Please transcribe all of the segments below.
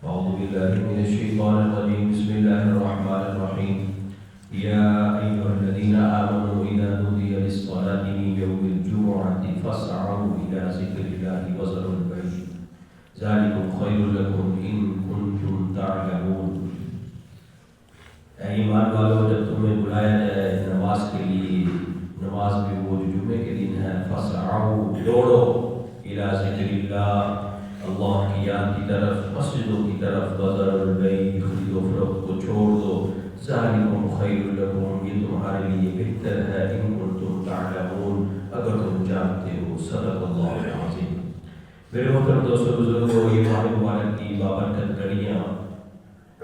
أعوذ بالله من الشيطان الرجيم بسم الله الرحمن الرحيم يا أيها الذين آمنوا إذا نودي للصلاة من يوم الجمعة فاسعوا إلى ذكر الله وذروا البيع ذلكم خير لكم إن كنتم تعلمون. اے ایمان والو، جب تمہیں بلایا جائے نماز کے لیے، نماز میں وہ جو جمعے کے دن ہے، فاسعوا دوڑو إلى ذکر اللہ، اللہ کی یاد کی طرف، مسجدوں کی طرف، وذروا البیع، خرید و فروخت کو چھوڑ دو، ذالکم خیر لکم، یہ تمہارے لیے بہتر ہے، ان کنتم تعلمون، اگر تم جانتے ہو. صدق اللہ العظیم. میرے محترم دوستو بزرگوں، یہ ماہ مبارک کی بابرکت گھڑیاں،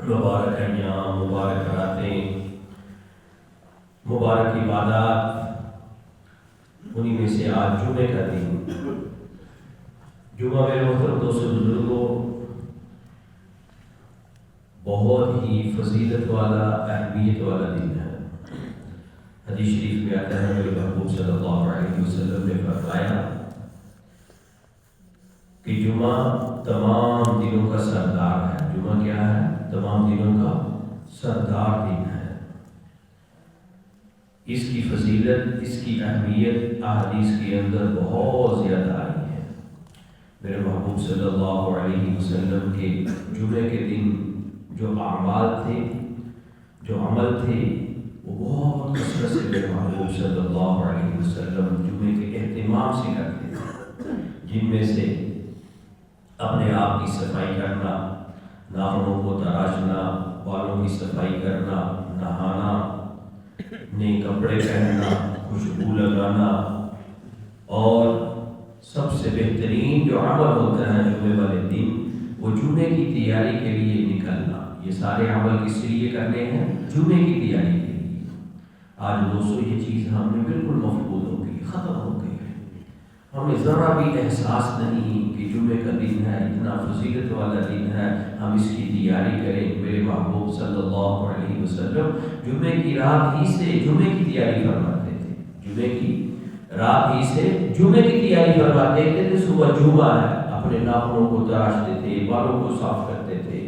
مبارک ایام، مبارک راتیں، مبارک عبادات، انہی میں سے آج جمعے کا دن. جمعہ میرے محترم دوستو بزرگوں بہت ہی فضیلت والا، اہمیت والا دن ہے. حدیث شریف میں آتا ہے میرے محبوب صلی اللہ علیہ وسلم نے فرمایا کہ جمعہ تمام دنوں کا سردار ہے. جمعہ کیا ہے؟ تمام دنوں کا سردار دن ہے. اس کی فضیلت، اس کی اہمیت احادیث کے اندر بہت زیادہ آئی ہے. میرے محبوب صلی اللہ علیہ وسلم کے جمعے کے دن جو اعمال تھے، جو عمل تھے، وہ بہت کثرت سے میرے محبوب صلی اللہ علیہ وسلم جمعے کے اہتمام سے کرتے تھے، جن میں سے اپنے آپ کی صفائی کرنا، ناخنوں کو تراشنا، بالوں کی صفائی کرنا، نہانا، نئے کپڑے پہننا، خوشبو لگانا، اور سب سے بہترین جو عمل ہوتا ہے جمعے والے دن، وہ جمعے کی تیاری کے لیے نکلنا. یہ سارے عمل کس لیے کرنے ہیں؟ جمعے کی تیاری کے لیے. آج دوستو یہ چیز ہم نے بالکل مفقود ہو گئی، ختم ہو گئی ہے. ہمیں ذرا بھی احساس نہیں کہ جمعے کا دن ہے، اتنا فضیلت والا دن ہے، ہم اس کی تیاری کریں. میرے محبوب صلی اللہ علیہ وسلم جمعے کی رات ہی سے جمعے کی تیاری فرماتے تھے. جمعے کی رات ہی سے جمعے کی تیاری فرماتے تھے. صبح جمعہ ہے، اپنے ناخنوں کو تراشتے تھے، بالوں کو صاف کرتے تھے،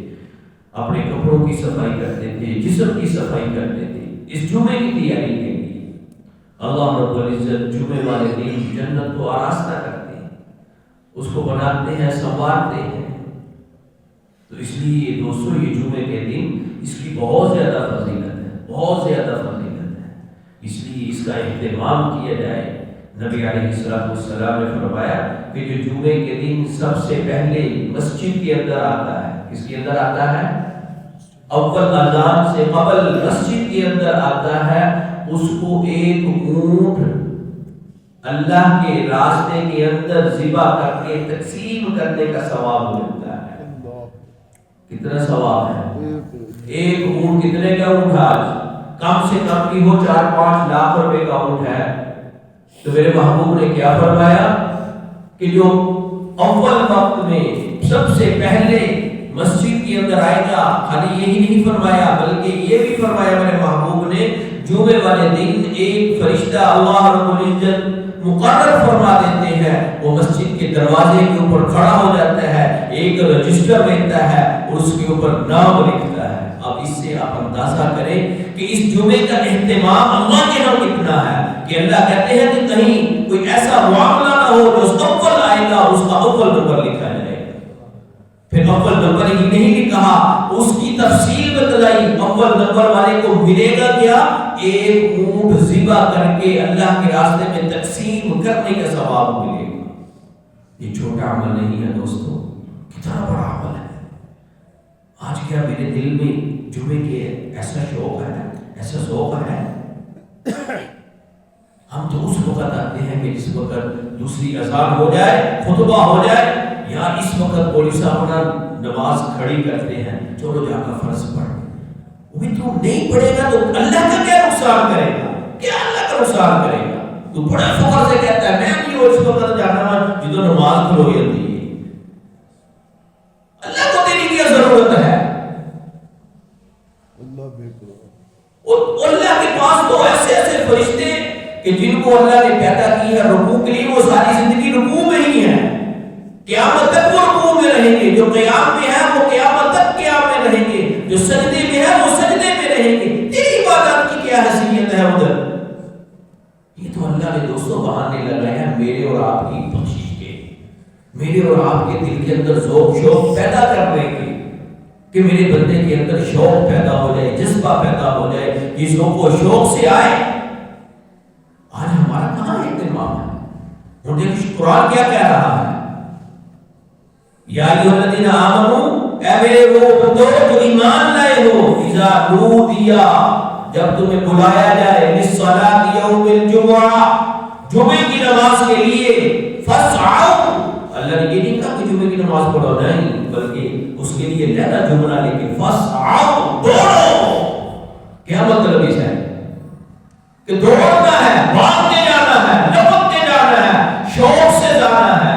اپنے کپڑوں کی صفائی کرتے تھے، جسم کی صفائی کرتے تھے اس جمعے کی تیاری کے لیے. اللہ رب العزت جمعے والے دن جنت کو آراستہ کرتے ہیں، اس کو بناتے ہیں، سنوارتے ہیں. تو اس لیے دوستو یہ جمعے کے دن اس کی بہت زیادہ فضیلت ہے، بہت زیادہ فضیلت ہے. اس لیے اس کا اہتمام کیا جائے. نبی علیہ السلام نے فرمایا کہ جو جمعے کے دن سب سے پہلے مسجد کے اندر آتا ہے، کس کے اندر آتا ہے؟ اول اذان سے قبل مسجد کے اندر آتا ہے، اس کو ایک اونٹ اللہ کے راستے کے اندر ذبح کر کے تقسیم کرنے کا ثواب ملتا ہے. کتنا ثواب ہے؟ ایک اونٹ کتنے کا اونٹ؟ آج کم سے کم بھی ہو 4-5 لاکھ روپے کا اونٹ ہے. تو میرے محبوب نے کیا فرمایا کہ جو اول وقت میں سب سے پہلے مسجد کے اندر آئے گا، خالی یہی نہیں فرمایا بلکہ یہ بھی فرمایا میرے محبوب نے، جمعے والے دن ایک فرشتہ اللہ رب العزت مقرر فرما دیتے ہیں، وہ مسجد کے دروازے کے اوپر کھڑا ہو جاتا ہے، ایک رجسٹر لیتا ہے اور اس کے اوپر نام لکھتا ہے. اب اس سے آپ اندازہ کریں کہ اس جمعے کا اہتمام اللہ کے ہاں کتنا ہے کہ اللہ کہتے ہیں کہ کہیں کوئی ایسا معاملہ نہ ہو جو اول آئے گا اس کا اول نمبر لکھا جائے گا. پھر اول نمبر ہی نہیں لکھا، اس کی تفصیل بتلائی. اول نمبر والے کو ملے گا کیا؟ ایک اونٹ ذبح کر کے اللہ کے راستے میں تقسیم کرنے کا ثواب ملے گا. یہ چھوٹا عمل نہیں ہے دوستو، کتنا بڑا عمل ہے. آج کیا میرے دل میں جمعے کے ایسا شوق ہے، ایسا ذوق ہے. ہم تو اس وقت آتے ہیں کہ جس وقت دوسری اذان ہو جائے، خطبہ ہو جائے، یا اس وقت پولیس اپنا نماز کھڑی کرتے ہیں، چلو جا کر فرض پڑھ. وہ بھی تو نہیں پڑھے گا تو اللہ کا کیا نقصان کرے گا؟ کیا اللہ کا نقصان کرے گا؟ تو بڑے فخر سے کہتا ہے میں نہیں اس وقت جانا جدو نماز کھلو جاتی ہے. اللہ کو تیری کیا ضرورت ہے؟ اللہ کے پاس تو ایسے ایسے فرشتے کہ جن کو اللہ نے پیدا کی ہے رکوع کے لیے، وہ ساری زندگی رکوع میں ہی ہے، قیامت تک وہ رکوع میں رہیں گے. جو قیام میں ہے وہ قیامت تک میرے اور آپ کے دل کے اندر ذوق شوق پیدا کرنے کی، کہ میرے بندے کے اندر شوق پیدا ہو جائے، جذبہ پیدا ہو جائے، یہ ذوق و شوق سے آئے۔ آج ہمارا کہاں اہتمام ہے؟ اور دیکھ قرآن کیا کہہ رہا ہے، یا ایھا الذین آمنوا، اے میرے وہ بندو جو ایمان لائے ہو، اذا نودیا، جب تمہیں بلایا جائے، للصلاۃ یوم الجمعہ، جمعے کی نماز کے لیے، فاسعوا، اللہ نے یہ نہیں کہا کہ جمعے کی نماز پڑھو، نہیں، بلکہ اس کے لیے لہذا جملہ لے کے فاسعوا، دوڑو۔ کیا مطلب اس ہے؟ کہ دوڑنا ہے، بھاگتے جانا ہے، لپکتے جانا ہے، شوق سے جانا ہے،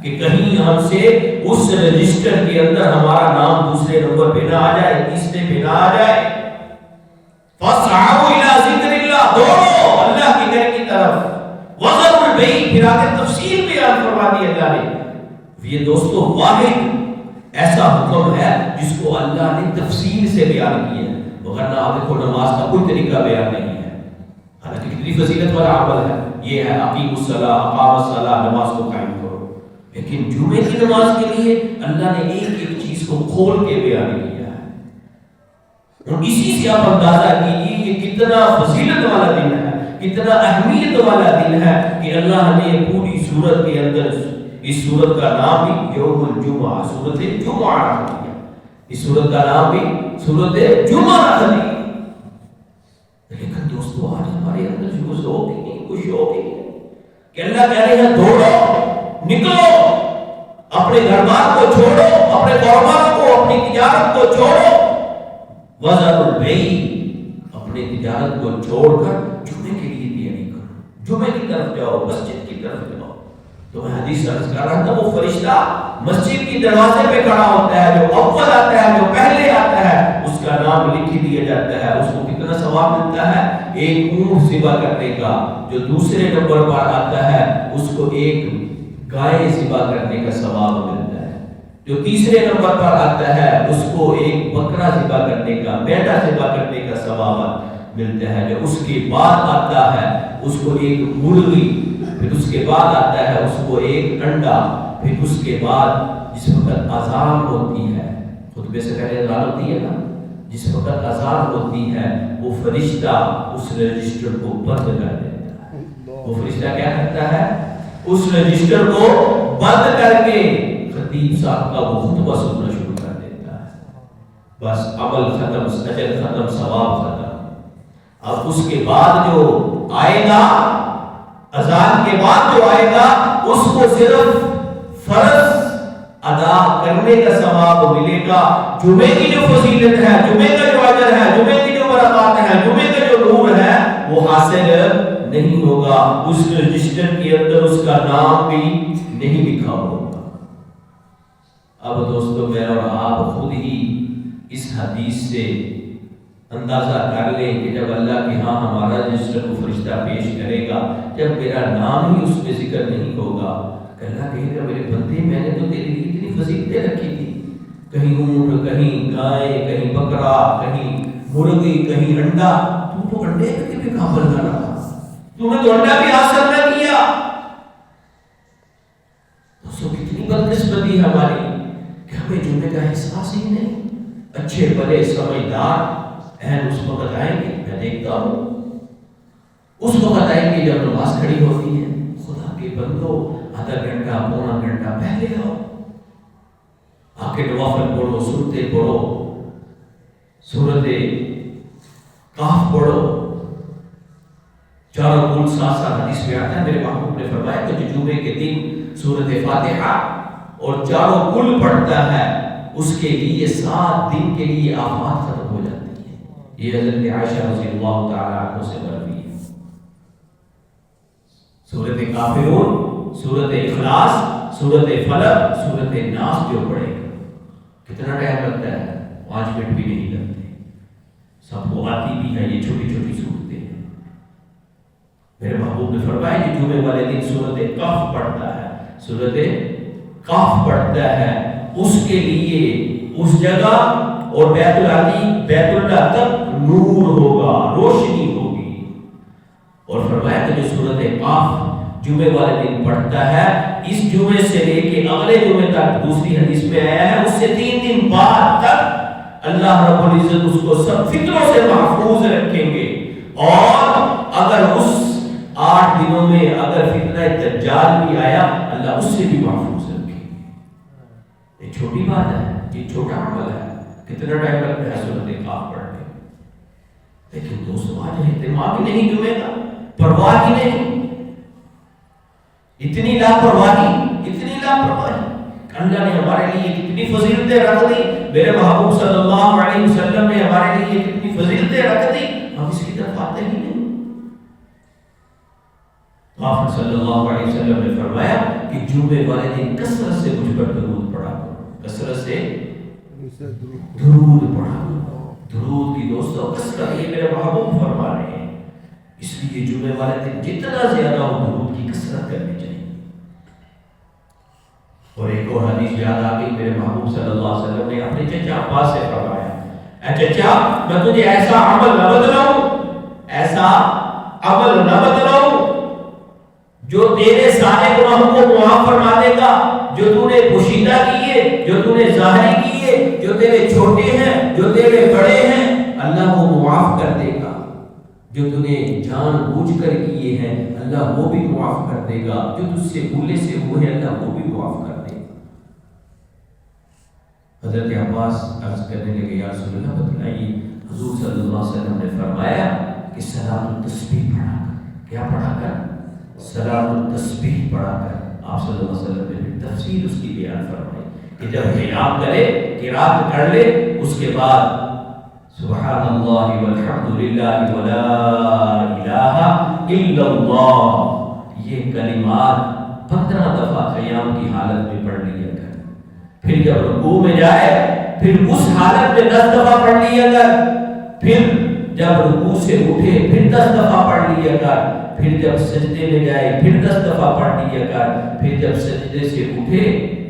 کہ کہیں ہم سے اس رجسٹر کے اندر ہمارا نام دوسرے نمبر پہ نہ آ جائے، تیسرے پہ نہ آ جائے۔ فاسعوا الی ذکر اللہ، دوڑو اللہ کے گھر کی طرف۔ وذروا البیع، پھر آگے تفصیل بیان فرما دی اللہ نے۔ یہ دوستو واحد ایسا حکم ہے جس کو اللہ نے تفصیل سے بیان کیا ہے، ورنہ آپ کو نماز کا کوئی طریقہ بیان نہیں ہے، حالانکہ کتنی فضیلت والا عمل ہے یہ ہے، اقیموا الصلاۃ، اقام الصلاۃ، نماز کو قائم کرو۔ لیکن جمعے کی نماز کے لیے اللہ نے ایک ایک چیز کو کھول کے بیان کیا ہے، اور اسی سے آپ اندازہ کیجیے یہ کتنا فضیلت والا دن ہے، کتنا اہمیت والا دن ہے، کہ اللہ نے پوری سورت کے اندر اس سورت کا نام بھی یوم الجمعہ، سورت جمعہ رکھ دیا، اس سورت کا نام بھی سورت جمعہ رکھ دیا۔ لیکن دوستو آج ہمارے اندر کوئی ذوق ہی نہیں، کوئی شوق ہی نہیں، کہ اللہ کہہ رہے ہیں دوڑو، نکلو، اپنے گھر بار کو چھوڑو، اپنے کاروبار کو، اپنی تجارت کو چھوڑو، وذروا البیع، اپنی تجارت کو چھوڑ کر جمعے کے لیے تیاری کرو، جمعے کی طرف جاؤ، مسجد کی طرف جاؤ۔ تو میں حدیث عرض کر رہا تھا، وہ فرشتہ مسجد کی دروازے پہ کھڑا ہوتا ہے، جو اول آتا ہے، جو پہلے آتا ہے، اس کا نام لکھ دیا جاتا ہے، اس کو کتنا ثواب ملتا ہے؟ ایک اونٹ ذبح کرنے کا۔ جو دوسرے نمبر پر آتا ہے اس کو ایک گائے ذبح کرنے کا ثواب ملتا ہے۔ جو تیسرے نمبر پر آتا ہے اس کو ایک بکرا ذبح کرنے کا، بیٹا ذبح کرنے کا ثواب ملتا ہے۔ جو اس کے بعد آتا ہے اس کو ایک مرغی، پھر اس کے بعد آتا ہے اس کو ایک انڈا، پھر اس کے بعد جس وقت اذان ہوتی ہے، خطبے سے پہلے اذان ہوتی ہے نا، جس وقت اذان ہوتی ہے وہ فرشتہ اس رجسٹر کو بند کر دیتا ہے۔ وہ فرشتہ کیا کرتا ہے؟ اس رجسٹر کو بند کر کے خطیب صاحب کا وہ خطبہ سننا شروع کر دیتا ہے۔ بس عمل ختم، اجر ختم، ثواب ختم۔ اب اس کے بعد جو آئے گا، اذان کے بعد جو آئے گا، اس کو صرف فرض ادا کرنے کا ثواب ملے گا۔ جمعے کی جو فضیلت ہے، جمعے کا جو اجر ہے، جمعے کی جو برکات ہے، جمعے کا جو نور ہے، وہ حاصل نہیں ہوگا، اس رجسٹر کے اندر اس کا نام بھی نہیں لکھا ہوگا۔ اب دوستو میں اور آپ خود ہی اس حدیث سے اندازہ کر لیں کہ جب اللہ کے ہاں ہمارا رجسٹر کو فرشتہ پیش کرے گا، جب میرا نام ہی اس میں ذکر نہیں ہوگا، اللہ کہے گا میرے بندے میں نے تو تیرے لیے اتنی فضیلتیں رکھی تھی، کہیں اونٹ، کہیں گائے، کہیں بکرا، کہیں مرغی، کہیں انڈا، تو انڈے کے بھی قابل نہ رہا، تو نے تو انڈا بھی حاصل نہ کیا۔ دوستو کتنی بدقسمتی ہماری کہ ہمیں جمعے کا احساس ہی نہیں۔ اچھے بڑے سمجھدار اہل اس وقت آئیں گے، میں دیکھتا ہوں اس وقت آئیں گے جب نماز کھڑی ہوتی ہے، خدا کے بندو آدھا گھنٹہ پونا گھنٹہ پہلے آؤ، آ کے نوافل پڑھو، سورتیں پڑھو، سورت کاف پڑھو، چاروں کل ساتھ ساتھ حدیث میں آتا ہے، میرے محبوب نے فرمایا کہ جو جمعے کے دن سورت فاتحہ اور چاروں کل پڑھتا ہے اس کے لیے 7 دن کے لیے آفات ختم ہو جاتی ہے۔ یہ حضرت عائشہ رضی اللہ تعالی عنہ سے مروی ہے۔ سورت کافرون، سورت اخلاص، سورت فلق، سورت ناس جو پڑھے گا، کتنا ٹائم لگتا ہے؟ 5 منٹ بھی نہیں لگتے، سب کو آتی بھی ہے، یہ چھوٹی چھوٹی صورتیں ہیں۔ میرے محبوب نے فرمایا کہ جمعے والے دن سورت کہف پڑھتا ہے، سورت کہف پڑھتا ہے، اس کے لیے اس جگہ اور بیت العتیق، بیت اللہ تک نور ہوگا، روشنی ہوگی۔ اور فرمایا کہ جو سورت کہف جمعے والے دن پڑھتا ہے، اس جمعے سے لے کے اگلے جمعے تک، دوسری حدیث میں آیا ہے اس سے 3 دن بعد تک اللہ رب العزت اس کو سب فتنوں سے محفوظ رکھیں گے۔ اور اگر اس 8 دنوں میں اگر فتنہ دجال بھی آیا، اللہ اس سے بھی محفوظ رکھیں گے۔ یہ چھوٹی بات ہے، یہ چھوٹا عمل ہے، کتنا ٹائم لگتا ہے سورۃ کاف پڑھنے میں، لیکن دوستو آج اہتمام ہی نہیں جمعے کا، پرواہ ہی نہیں، اتنی لاپرواہی، اتنی لاپرواہی۔ اللہ نے ہمارے لیے کتنی فضیلتیں رکھ دی، میرے محبوب صلی اللہ علیہ وسلم نے ہمارے لیے کتنی فضیلتیں رکھ دی، ہم اس کی طرف آتے ہی نہیں۔ آپ صلی اللہ علیہ وسلم نے فرمایا کہ جمعے والے دن کثرت سے مجھ پر درود پڑھا کرو، کثرت سے درود پڑھا کرو۔ درود کی دوستوں کثرت، یہ میرے محبوب فرما رہے ہیں، اس لیے جمعے والے دن جتنا زیادہ ہو درود کی کثرت کرنی چاہیے۔ اور ایک اور حدیث یاد آ گئی، میرے محبوب صلی اللہ علیہ وسلم نے اپنے چچا عباس سے فرمایا، اے چچا میں تجھے ایسا عمل نہ بتلاؤں، ایسا عمل نہ بتلاؤں جو تیرے سارے گناہوں کو معاف فرما دے گا، جو تو نے پوشیدہ کیے، جو تو نے ظاہری کیے، جو تیرے چھوٹے ہیں، جو تیرے بڑے ہیں، اللہ وہ معاف کر دے گا، جو تو نے جان بوجھ کر کیے ہیں اللہ وہ بھی معاف کر دے گا، جو تجھ سے بھولے سے ہوئے ہیں اللہ وہ بھی معاف کر دے گا۔ حضرت عباس عرض کرنے لگے، یا رسول اللہ بتلائیے۔ حضور صلی اللہ علیہ وسلم نے فرمایا کہ صلاۃ التسبیح پڑھا کر، کیا پڑھا کر؟ صلاۃ التسبیح پڑھا کر۔ آپ صلی اللہ علیہ وسلم نے تفصیل اس کی بیان فرمائی کہ جب قیام کرے، قرات کر لے، اس کے بعد سبحان اللہ والحمد للہ ولا الہ الا اللہ، یہ کلمات 15 دفعہ قیام کی حالت میں پڑھ لیا کر۔ پھر جب رکوع میں جائے پھر اس حالت میں 10 دفعہ پڑھ لیا کر، پھر جب رکوع سے اٹھے پھر 10 دفعہ پڑھ لیا کر، پھر جب سجدے میں جائے پھر 10 دفعہ پڑھ لیا کر، پھر جب سجدے سے اٹھے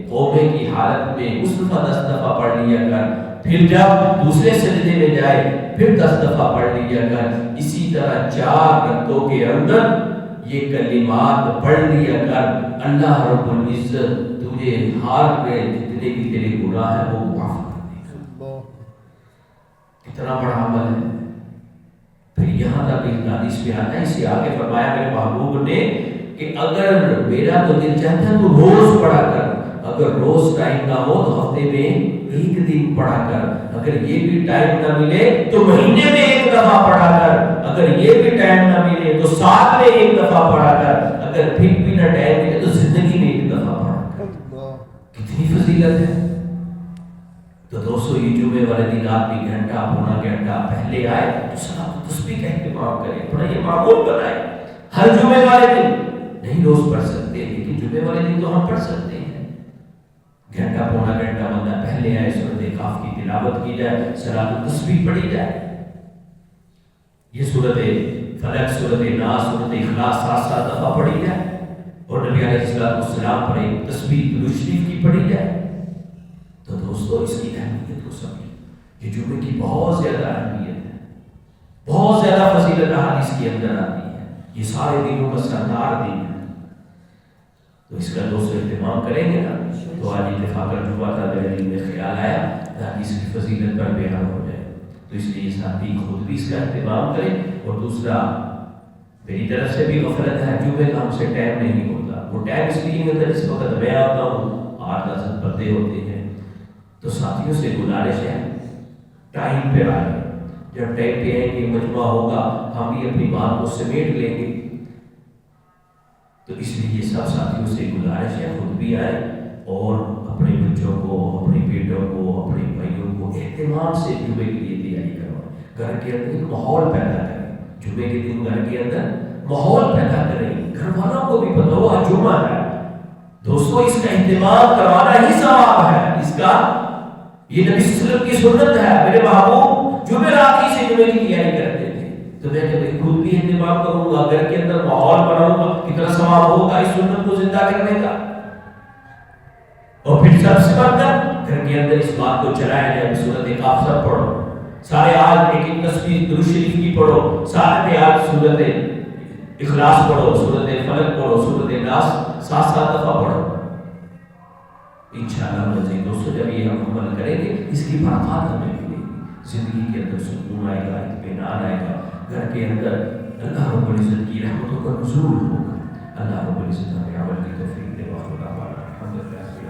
قومے کی حالت میں اس دفعہ 10 دفعہ پڑھ لیا کر، پھر جب دوسرے سجدے میں جائے پھر 10 دفعہ پڑھ لیا کر۔ اسی طرح 4 رکعتوں کے اندر یہ کلمات پڑھ لیا کر، اللہ رب العزت تجھے حال میں جتنے بھی تیرے گناہ ہیں وہ معاف کر دے گا۔ کتنا بڑا عمل ہے۔ پھر یہاں تک اس حدیث میں آتا ہے، اس سے آگے فرمایا میرے محبوب نے کہ اگر میرا تو دل چاہتا ہے تو روز پڑھا کر، اگر روز ٹائم نہ ہو تو ہفتے میں 1 دن پڑھا کر، اگر یہ بھی ٹائم نہ ملے تو مہینے میں 1 دفعہ پڑھا کر، اگر یہ بھی ٹائم نہ ملے تو سال میں 1 دفعہ پڑھا کر، اگر پھر بھی نہ ٹائم ملے تو زندگی میں 1 دفعہ پڑھا کر۔ کتنی فضیلت ہے۔ تو دوستو یہ جمعے والے دن آپ بھی گھنٹہ پونا گھنٹہ پہلے آئے تو صلاۃ التسبیح کا اہتمام کریں، تھوڑا یہ معمول بنائیں۔ ہر جمعے والے دن نہیں روز پڑھ سکتے لیکن جمعے والے دن تو ہم پڑھ سکتے ہیں، گھنٹہ پونا گھنٹہ بندہ پہلے آئے، سورۃ کاف کی تلاوت کی جائے، صلاۃ التسبیح پڑھی جائے۔ یہ سورۃ فلق، سورۃ ناس، سورۃ اخلاص 7 دفعہ پڑھی جائے اور نبی علیہ السلام پر ایک تسبیح درود شریف کی پڑھی جائے۔ تو دوستو اس کی اہمیت کو سمجھیں، یہ جمعے کی بہت زیادہ اہمیت ہے، بہت زیادہ فضیلت حدیث کے اندر آتی ہے، یہ سارے دنوں کا سردار دن ہے۔ تو اس کا دوست اہتمام کریں گے نا، تو آج اتفاق جمعہ کا میرے دل میں خیال آیا تاکہ اس کی فضیلت پر بیان ہو جائے، تو اس لیے ساتھی خود بھی اس کا اہتمام کریں۔ اور دوسرا میری طرف سے بھی غفلت ہے، جمعے کا ہم سے ٹائم نہیں ہوتا، وہ ٹائم اس لیے نہیں ہوتا جس وقت میں آتا ہوں 8-10 پردے ہوتے ہیں، تو ساتھیوں سے گزارش ہے ٹائم پہ آئے، جب ٹائم پہ آئیں گے مجمع ہوگا ہم بھی اپنی بات کو سمیٹ لیں گے، تو اس لیے سب ساتھیوں سے گزارش ہے خود بھی آئے اور اپنے بچوں کو، اپنے بیٹوں کو، اپنے بھائیوں کو اہتمام سے جمعے کے لیے تیاری کروائیں، گھر کے اندر ایک ماحول پیدا کریں، جمعے کے دن گھر کے اندر ماحول پیدا کریں، گھر والوں کو بھی پتہ ہو آج جمعہ ہے۔ دوستو اس کا اہتمام کروانا ہی ثواب ہے، اس کا یہ نبی صلی اللہ علیہ وسلم کی سنت ہے، میرے محبوب جمعرات ہی سے جمعے کی تیاری کرتے تھے، تو میں جب خود بھی اہتمام کروں گا، گھر کے اندر ماحول بناؤں گا، کتنا ثواب ہوگا اس سنت کو زندہ کرنے کا۔ اور پھر سب سے بڑھ کر گھر کے اندر اس بات کو چلایا جائے، سورۃ کاف سب پڑھو، سارے آج ایک تسبیح درود شریف کی پڑھو، سارے آج سورۃ اخلاص پڑھو، سورت فلق پڑھو، سورت ناس 7 دفعہ پڑھو انشاءاللہ العزیز۔ دوستو جب یہ ہم عمل کریں گے اس کی برکات ہمیں ملے گی، زندگی کے اندر سکون آئے گا، اطمینان آئے گا، گھر کے اندر اللہ رب العزت کی رحمتوں کا نزول ہوگا۔ اللہ رب العزت ہمیں عمل کی توفیق دے۔ الحمد للہ۔